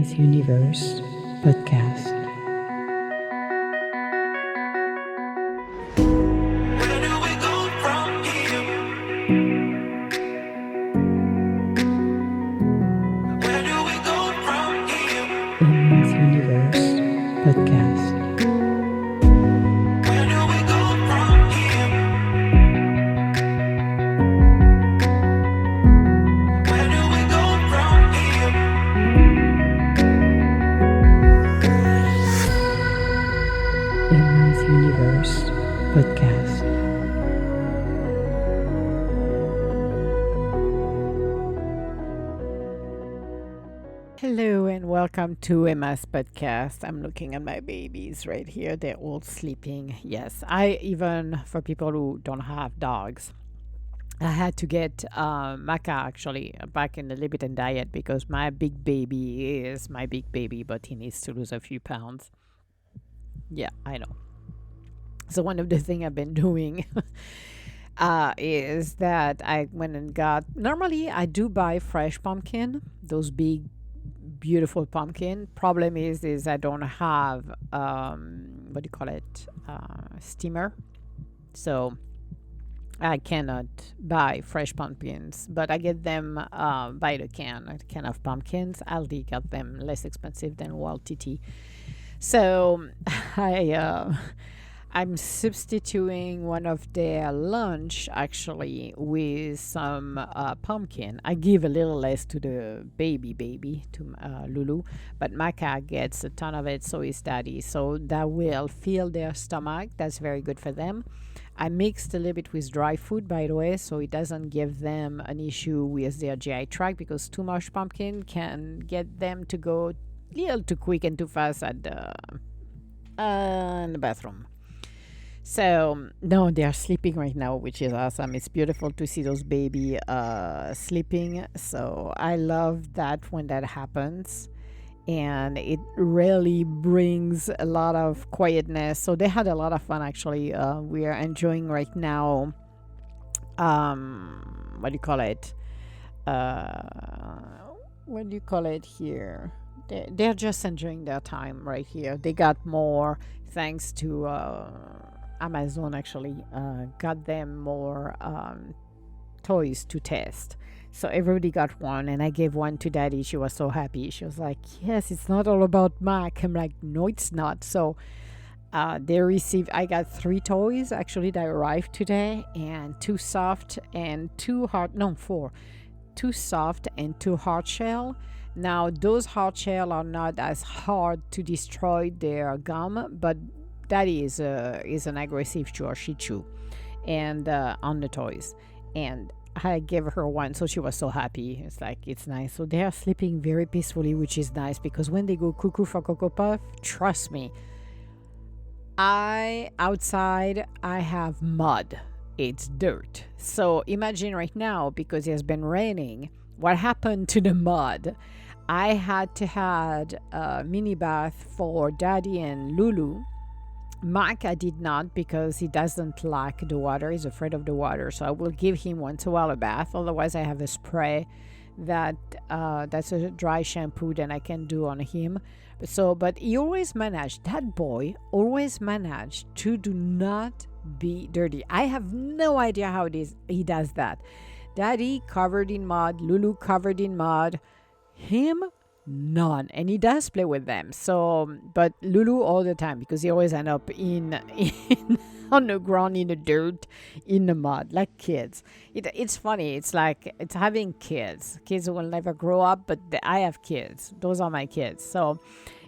Emma's Universe podcast. Where do we go from here? Where do we go from here? Emma's Universe podcast. Where do we go from here? Where do we go from here? Emma's Universe podcast. Hello and welcome to Emma's podcast. I'm looking at my babies right here. They're all sleeping. Yes, I even for people who don't have dogs, I had to get Maka actually back in the Libitan diet because my big baby is my big baby, but he needs to lose a few pounds. Yeah, I know. So one of the things I've been doing is that I went and got. Normally, I do buy fresh pumpkin, those big beautiful pumpkin. Problem is I don't have what do you call it, steamer, so I cannot buy fresh pumpkins. But I get them by the can, a can of pumpkins. Aldi got them less expensive than Wild TT. So I I'm substituting one of their lunch actually with some pumpkin. I give a little less to the baby to Lulu, but Maka gets a ton of it, so is Daddy. So that will fill their stomach. That's very good for them. I mixed a little bit with dry food, by the way, so it doesn't give them an issue with their GI tract because too much pumpkin can get them to go a little too quick and too fast at in the bathroom. So no, they are sleeping right now, which is awesome. It's beautiful to see those baby sleeping. So I love that when that happens, and it really brings a lot of quietness. So they had a lot of fun actually. We are enjoying right now. What do you call it? Uh, what do you call it here? They're just enjoying their time right here. They got more thanks to Amazon actually got them more toys to test. So everybody got one, and I gave one to Daddy. She was so happy. She was like, "Yes, it's not all about Mac." I'm like, "No, it's not." So they received. I got 3 toys actually that arrived today, and 2 soft and 2 hard. No, 4. 2 soft and 2 hard shell. Now those hard shell are not as hard to destroy their gum, but Daddy is an aggressive Shih Tzu, and on the toys, and I gave her one, so she was so happy. It's like it's nice. So they are sleeping very peacefully, which is nice because when they go cuckoo for Cocoa Puff, trust me, outside I have mud. It's dirt. So imagine right now because it has been raining. What happened to the mud? I had to had a mini bath for Daddy and Lulu. Mike, I did not because he doesn't like the water. He's afraid of the water. So I will give him once a while a bath. Otherwise, I have a spray that's a dry shampoo that I can do on him. But he always managed. That boy always managed to do not be dirty. I have no idea how he does that. Daddy covered in mud. Lulu covered in mud. Him none, and he does play with them. So but Lulu all the time because he always end up in on the ground, in the dirt, in the mud, like kids. It's funny. It's like it's having kids will never grow up, but I have kids. Those are my kids. So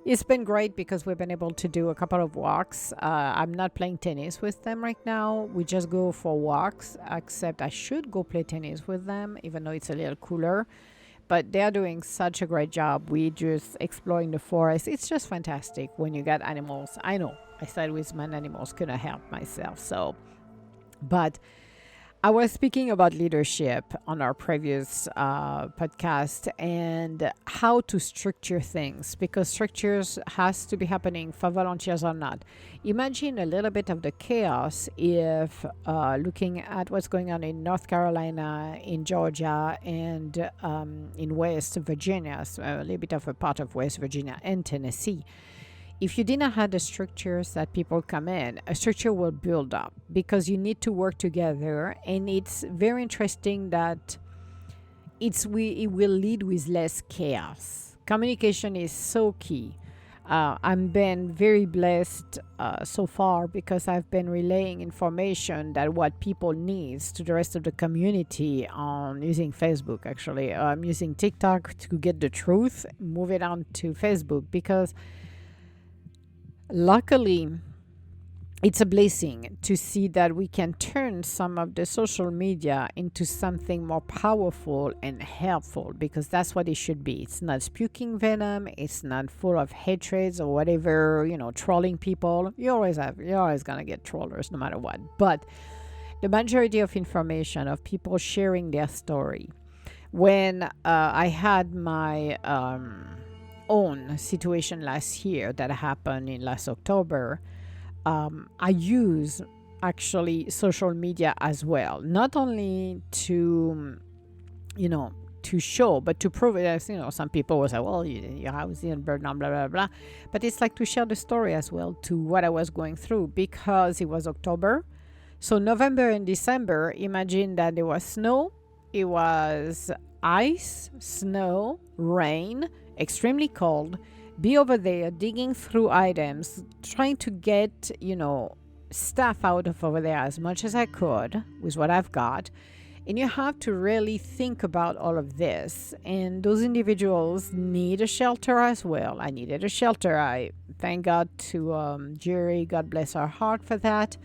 it's been great because we've been able to do a couple of walks. I'm not playing tennis with them right now. We just go for walks, except I should go play tennis with them even though it's a little cooler. But they're doing such a great job. We just exploring the forest. It's just fantastic when you got animals. I know I started with my animals, couldn't help myself. So, but I was speaking about leadership on our previous podcast and how to structure things because structures has to be happening for volunteers or not. Imagine a little bit of the chaos if looking at what's going on in North Carolina, in Georgia, and in West Virginia, so a little bit of a part of West Virginia and Tennessee. If you did not have the structures that people come in, a structure will build up because you need to work together. And it's very interesting that it will lead with less chaos. Communication is so key. I've been very blessed so far because I've been relaying information that what people needs to the rest of the community on using Facebook. Actually, I'm using TikTok to get the truth, move it on to Facebook because luckily, it's a blessing to see that we can turn some of the social media into something more powerful and helpful because that's what it should be. It's not spewing venom, it's not full of hatreds or whatever, trolling people. You're always gonna get trollers no matter what. But the majority of information of people sharing their story. When I had my own situation last year that happened in last October, I use actually social media as well, not only to, to show, but to prove it. As some people will say, well, your house didn't burn down, blah, blah, blah. But it's like to share the story as well to what I was going through because it was October. So November and December, imagine that there was snow, it was ice, snow, rain, extremely cold, be over there digging through items, trying to get, stuff out of over there as much as I could with what I've got. And you have to really think about all of this. And those individuals need a shelter as well. I needed a shelter. I thank God to Jerry, God bless her heart for that.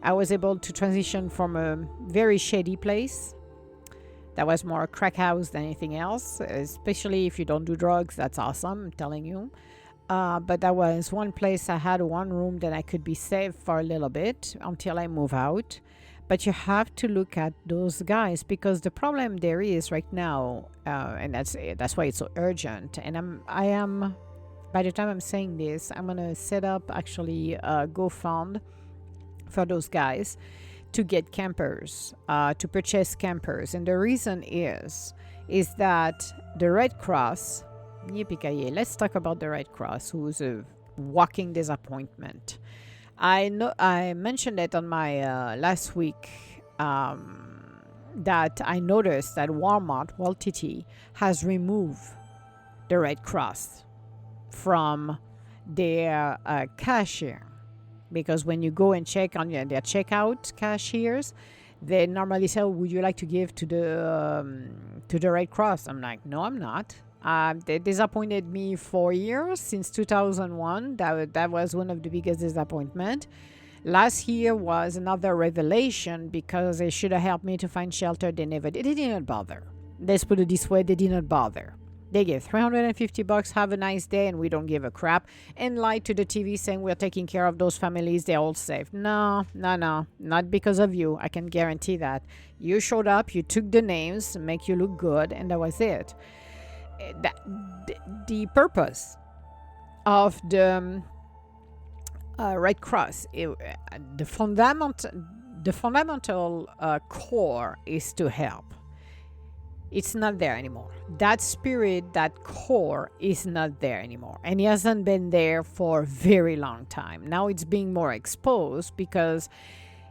I was able to transition from a very shady place that was more a crack house than anything else, especially if you don't do drugs. That's awesome, I'm telling you. But that was one place I had one room that I could be safe for a little bit until I move out. But you have to look at those guys because the problem there is right now, and that's why it's so urgent. And I am, by the time I'm saying this, I'm gonna set up actually a GoFund for those guys to get campers, to purchase campers. And the reason is that the Red Cross, let's talk about the Red Cross, who's a walking disappointment. I mentioned it on my last week that I noticed that Walt TT has removed the Red Cross from their cashier. Because when you go and check on their checkout cashiers, they normally say, would you like to give to the Red Cross? I'm like, no, I'm not. They disappointed me 4 years, since 2001. That was one of the biggest disappointment. Last year was another revelation because they should have helped me to find shelter. They never did. They didn't bother. Let's put it this way, they did not bother. They gave $350, have a nice day, and we don't give a crap, and lied to the TV saying we're taking care of those families, they're all safe. No, not because of you. I can guarantee that. You showed up, you took the names, make you look good, and that was it. The purpose of the Red Cross, the fundamental core is to help. It's not there anymore. That spirit, that core is not there anymore. And it hasn't been there for a very long time. Now it's being more exposed because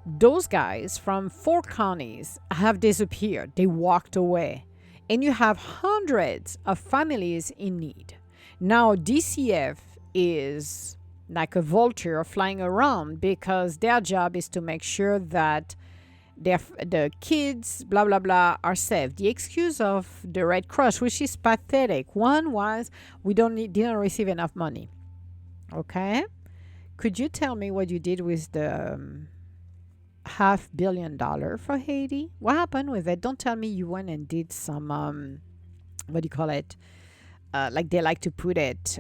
those guys from 4 counties have disappeared. They walked away. And you have hundreds of families in need. Now DCF is like a vulture flying around because their job is to make sure that the kids, blah, blah, blah, are safe. The excuse of the Red Cross, which is pathetic. One was we didn't receive enough money. Okay? Could you tell me what you did with the $500 million for Haiti? What happened with it? Don't tell me you went and did some, what do you call it? Like they like to put it,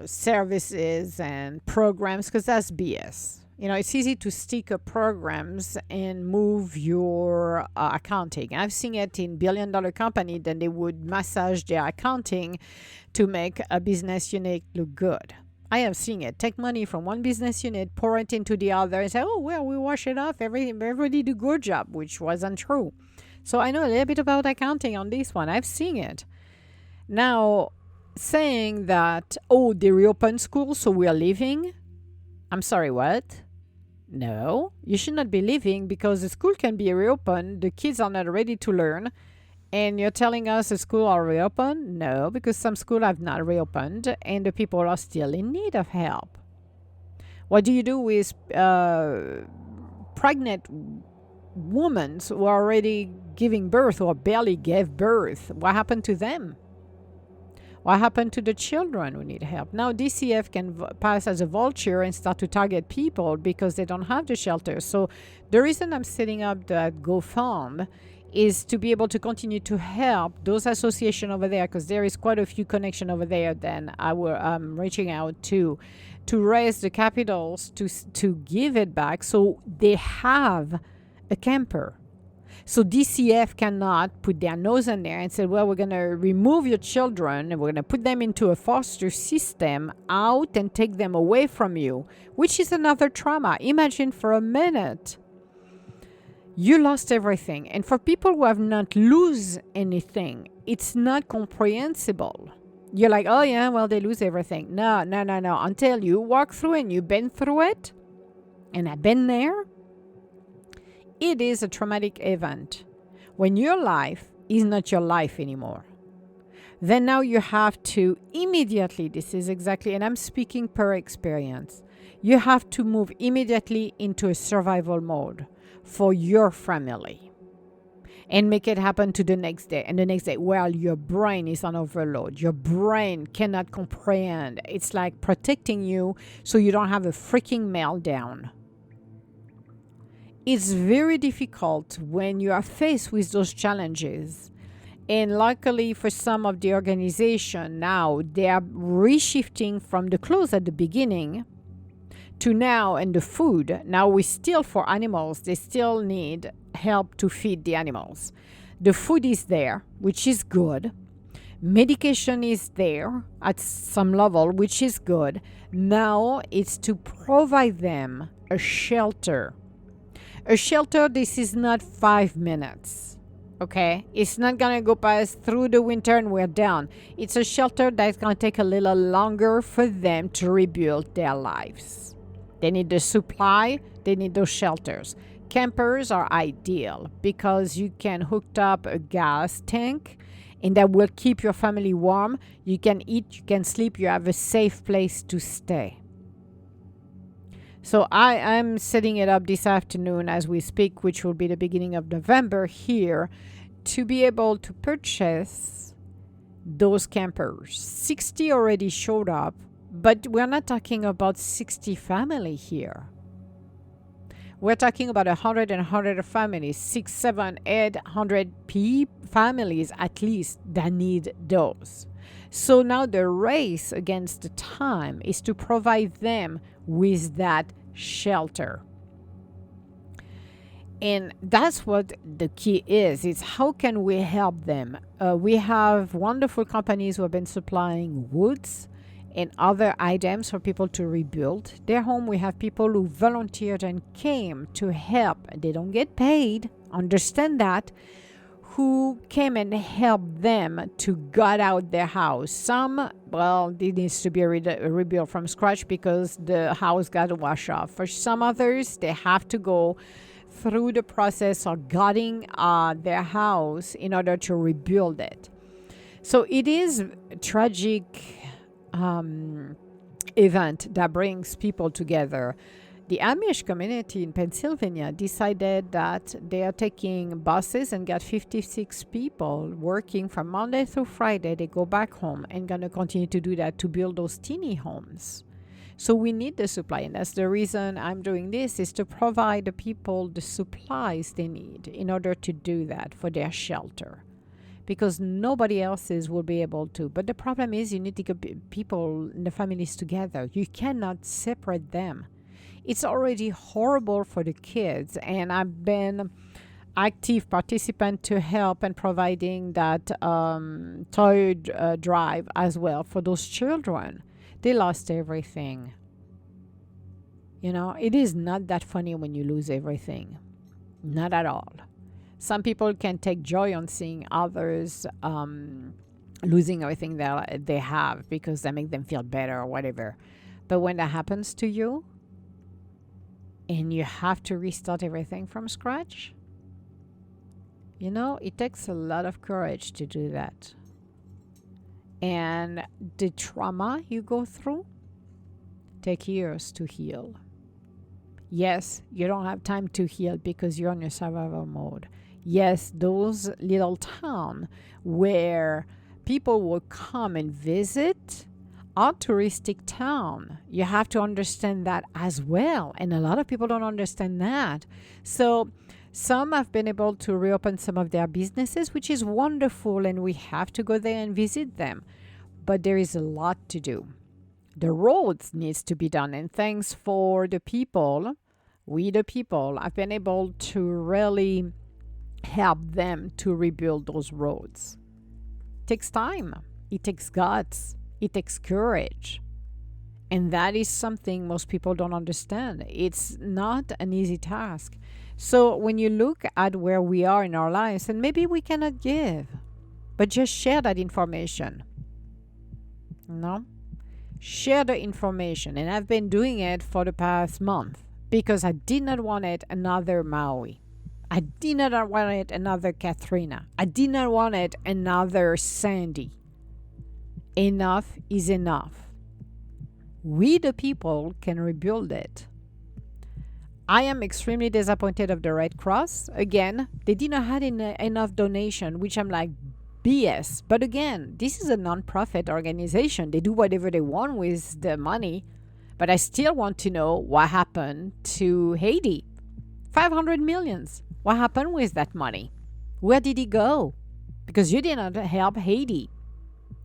services and programs, because that's BS. It's easy to stick programs and move your accounting. I've seen it in billion-dollar company. Then they would massage their accounting to make a business unit look good. I have seen it. Take money from one business unit, pour it into the other, and say, "Oh well, we wash it off. Everybody do good job," which wasn't true. So I know a little bit about accounting on this one. I've seen it. Now, saying that, oh, they reopened school, so we are leaving. I'm sorry, what? No, you should not be leaving because the school can be reopened. The kids are not ready to learn. And you're telling us the school are reopened? No, because some schools have not reopened and the people are still in need of help. What do you do with pregnant women who are already giving birth or barely gave birth? What happened to them? What happened to the children who need help? Now DCF can pass as a vulture and start to target people because they don't have the shelter. So the reason I'm setting up that GoFund is to be able to continue to help those associations over there, because there is quite a few connections over there. Then I'm reaching out to raise the capitals to give it back so they have a camper. So DCF cannot put their nose in there and say, well, we're going to remove your children and we're going to put them into a foster system out and take them away from you, which is another trauma. Imagine for a minute, you lost everything. And for people who have not lose anything, it's not comprehensible. You're like, oh yeah, well, they lose everything. No. Until you walk through and you've been through it, and I've been there, it is a traumatic event when your life is not your life anymore. Then now you have to immediately, this is exactly, and I'm speaking per experience, you have to move immediately into a survival mode for your family and make it happen to the next day and the next day. Well, your brain is on overload. Your brain cannot comprehend. It's like protecting you so you don't have a freaking meltdown. It's very difficult when you are faced with those challenges. And luckily for some of the organization now, they are reshifting from the clothes at the beginning to now and the food. Now we still, for animals, they still need help to feed the animals. The food is there, which is good. Medication is there at some level, which is good. Now it's to provide them a shelter. A shelter, this is not 5 minutes, okay? It's not going to go past through the winter and we're done. It's a shelter that's going to take a little longer for them to rebuild their lives. They need the supply, they need those shelters. Campers are ideal because you can hook up a gas tank and that will keep your family warm. You can eat, you can sleep, you have a safe place to stay. So I'm setting it up this afternoon as we speak, which will be the beginning of November here, to be able to purchase those campers. 60 already showed up, but we're not talking about 60 family here. We're talking about 100 families, 6, 7, 800 families at least that need those. So now the race against the time is to provide them with that shelter. And that's what the key is. It's how can we help them? We have wonderful companies who have been supplying woods and other items for people to rebuild their home. We have people who volunteered and came to help. They don't get paid, understand that, who came and helped them to gut out their house. Some, well, it needs to be rebuilt from scratch because the house got washed off. For some others, they have to go through the process of gutting their house in order to rebuild it. So it is a tragic event that brings people together. The Amish community in Pennsylvania decided that they are taking buses and got 56 people working from Monday through Friday. They go back home and going to continue to do that to build those teeny homes. So we need the supply, and that's the reason I'm doing this, is to provide the people the supplies they need in order to do that for their shelter, because nobody else's will be able to. But the problem is you need to get people and the families together. You cannot separate them. It's already horrible for the kids. And I've been active participant to help and providing that toy drive as well for those children. They lost everything. It is not that funny when you lose everything. Not at all. Some people can take joy on seeing others losing everything that they have because that makes them feel better or whatever. But when that happens to you and you have to restart everything from scratch, it takes a lot of courage to do that. And the trauma you go through take years to heal. Yes, you don't have time to heal because you're on your survival mode. Yes, those little towns where people will come and visit are touristic town. You have to understand that as well. And a lot of people don't understand that. So some have been able to reopen some of their businesses, which is wonderful, and we have to go there and visit them. But there is a lot to do. The roads needs to be done, and thanks for the people, we the people, have been able to really help them to rebuild those roads. It takes time. It takes guts. It takes courage. And that is something most people don't understand. It's not an easy task. So when you look at where we are in our lives, and maybe we cannot give, but just share that information. Share the information. And I've been doing it for the past month because I did not want it another Maui. I did not want it another Katrina. I did not want it another Sandy. Enough is enough. We the people can rebuild it. I am extremely disappointed of the Red Cross. Again, they did not have enough donation, which I'm like, BS. But again, this is a non-profit organization. They do whatever they want with the money. But I still want to know what happened to Haiti. 500 millions. What happened with that money? Where did it go? Because you did not help Haiti.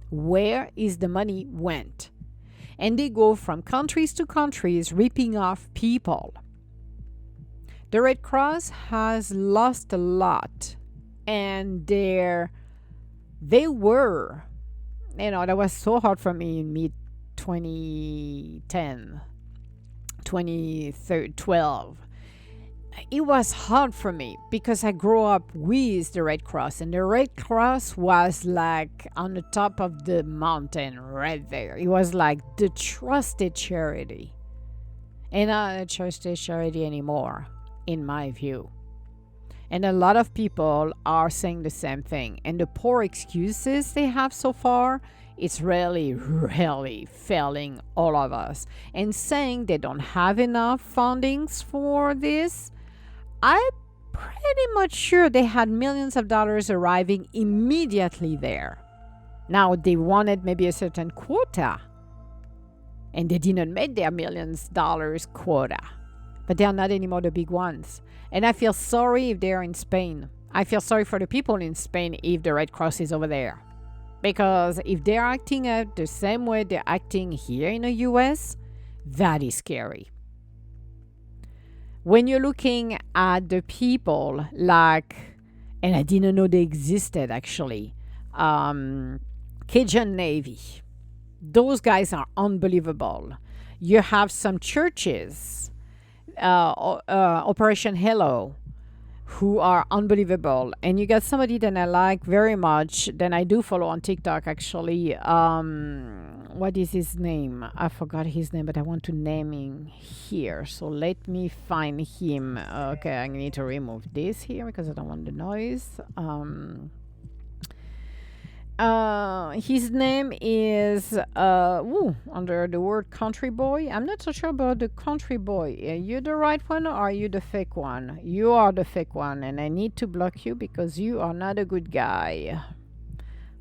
Where is the money went? And they go from countries to countries, ripping off people. The Red Cross has lost a lot, and they were, that was so hard for me in mid 2010, 2012. It was hard for me because I grew up with the Red Cross, and the Red Cross was like on the top of the mountain right there. It was like the trusted charity, and not a trusted charity anymore, in my view. And a lot of people are saying the same thing. And the poor excuses they have so far, it's really, really failing all of us. And saying they don't have enough fundings for this, I'm pretty much sure they had millions of dollars arriving immediately there. Now, they wanted maybe a certain quota, and they didn't make their millions dollars quota. But they are not anymore the big ones. And I feel sorry if they're in Spain. I feel sorry for the people in Spain if the Red Cross is over there. Because if they're acting out the same way they're acting here in the US, that is scary. When you're looking at the people like, and I didn't know they existed actually, Cajun Navy. Those guys are unbelievable. You have some churches, Operation Hello, who are unbelievable. And you got somebody that I like very much, that I do follow on TikTok actually. What is his name? I forgot his name, but I want to name him here. So let me find him. Okay, I need to remove this here because I don't want the noise. His name is under the word country boy. I'm not so sure about the country boy. Are you the right one or are you the fake one? You are the fake one, and I need to block you because you are not a good guy.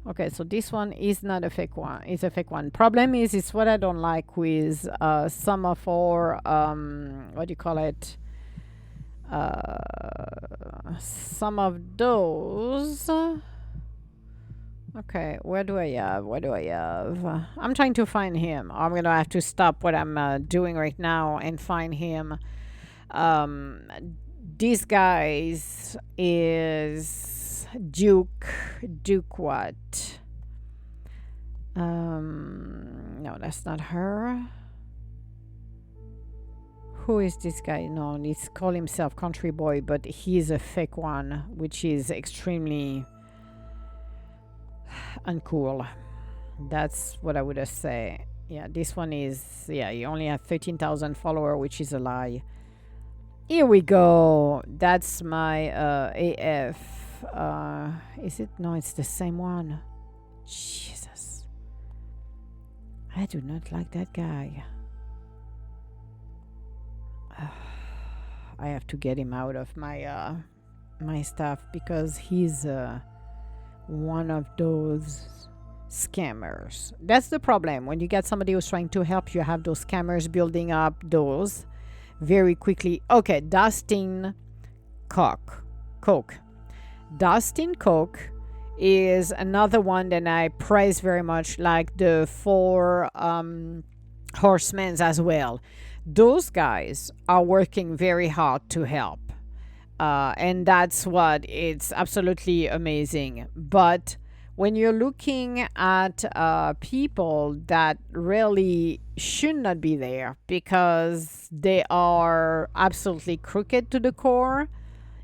Okay, so this one is not a fake one. It's a fake one. Problem is, it's what I don't like with some of our what do you call it? Some of those. Okay, where do I have? Where do I have? I'm trying to find him. I'm gonna have to stop what I'm doing right now and find him. Um, this guy's is Duke. Duke what? No, that's not her. Who is this guy? No, he's called himself Country Boy, but he's a fake one, which is extremely uncool. That's what I would have say. Yeah, this one is, yeah, you only have 13,000 follower, which is a lie. Here we go. That's my AF. Is it? No, it's the same one. Jesus. I do not like that guy. I have to get him out of my stuff because he's one of those scammers. That's the problem. When you get somebody who's trying to help you, have those scammers building up those very quickly. Okay, Dustin Coke. Dustin Coke is another one that I praise very much, like the four horsemen as well. Those guys are working very hard to help. And that's what it's absolutely amazing. But when you're looking at people that really should not be there because they are absolutely crooked to the core,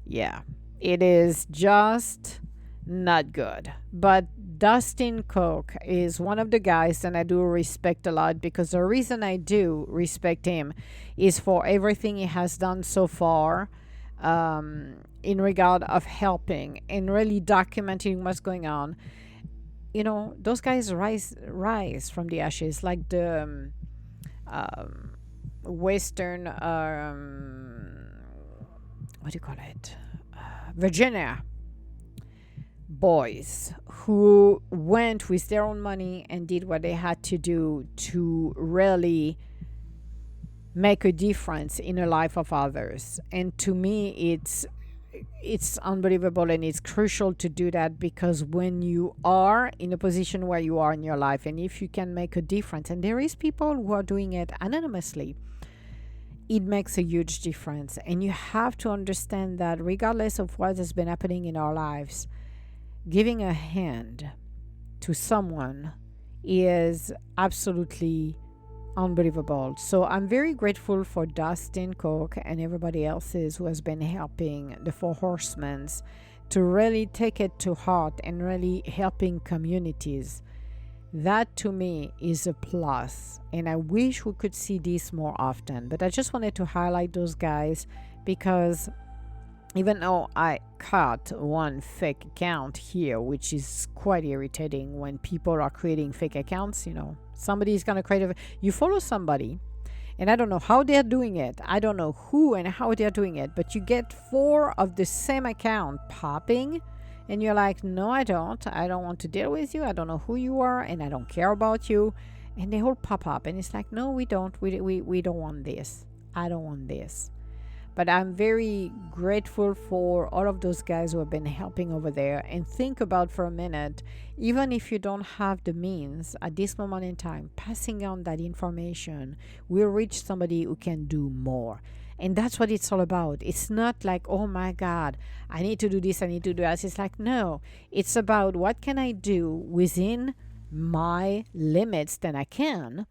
yeah, it is just not good. But Dustin Cook is one of the guys that I do respect a lot, because the reason I do respect him is for everything he has done so far, in regard of helping and really documenting what's going on. You know, those guys rise from the ashes, like the Western, what do you call it? Virginia boys who went with their own money and did what they had to do to really make a difference in the life of others. And to me, it's unbelievable, and it's crucial to do that, because when you are in a position where you are in your life, and if you can make a difference, and there is people who are doing it anonymously, it makes a huge difference. And you have to understand that regardless of what has been happening in our lives, giving a hand to someone is absolutely unbelievable. So I'm very grateful for Dustin Cook and everybody else's who has been helping the Four Horsemen to really take it to heart and really helping communities. That to me is a plus, and I wish we could see this more often. But I just wanted to highlight those guys, because even though I caught one fake account here, which is quite irritating when people are creating fake accounts, somebody is going to create you follow somebody, and I don't know how they're doing it. I don't know who and how they're doing it, but you get 4 of the same account popping, and you're like, no, I don't want to deal with you. I don't know who you are, and I don't care about you. And they all pop up, and it's like, no, we don't want this. I don't want this. But I'm very grateful for all of those guys who have been helping over there. And think about for a minute, even if you don't have the means at this moment in time, passing on that information will reach somebody who can do more. And that's what it's all about. It's not like, oh my God, I need to do this, I need to do that. It's like, no, it's about what can I do within my limits that I can.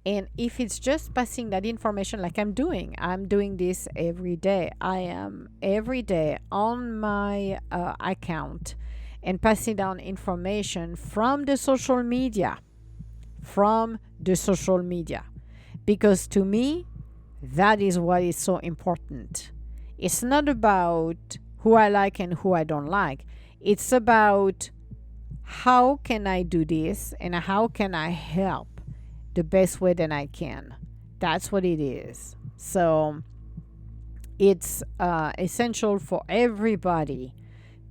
And if it's just passing that information like I'm doing this every day. I am every day on my account and passing down information from the social media. Because to me, that is what is so important. It's not about who I like and who I don't like. It's about how can I do this and how can I help the best way that I can. That's what it is. So it's essential for everybody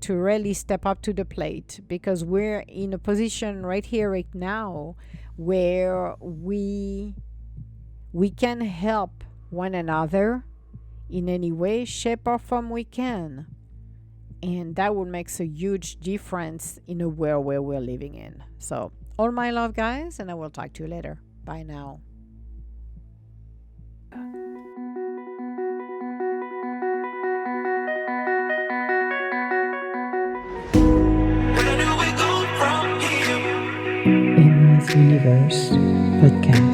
to really step up to the plate, because we're in a position right here, right now, where we can help one another in any way, shape, or form we can. And that would make a huge difference in the world where we're living in. So, all my love, guys, and I will talk to you later. Bye now. Where do we go from here? Emma's Universe Podcast.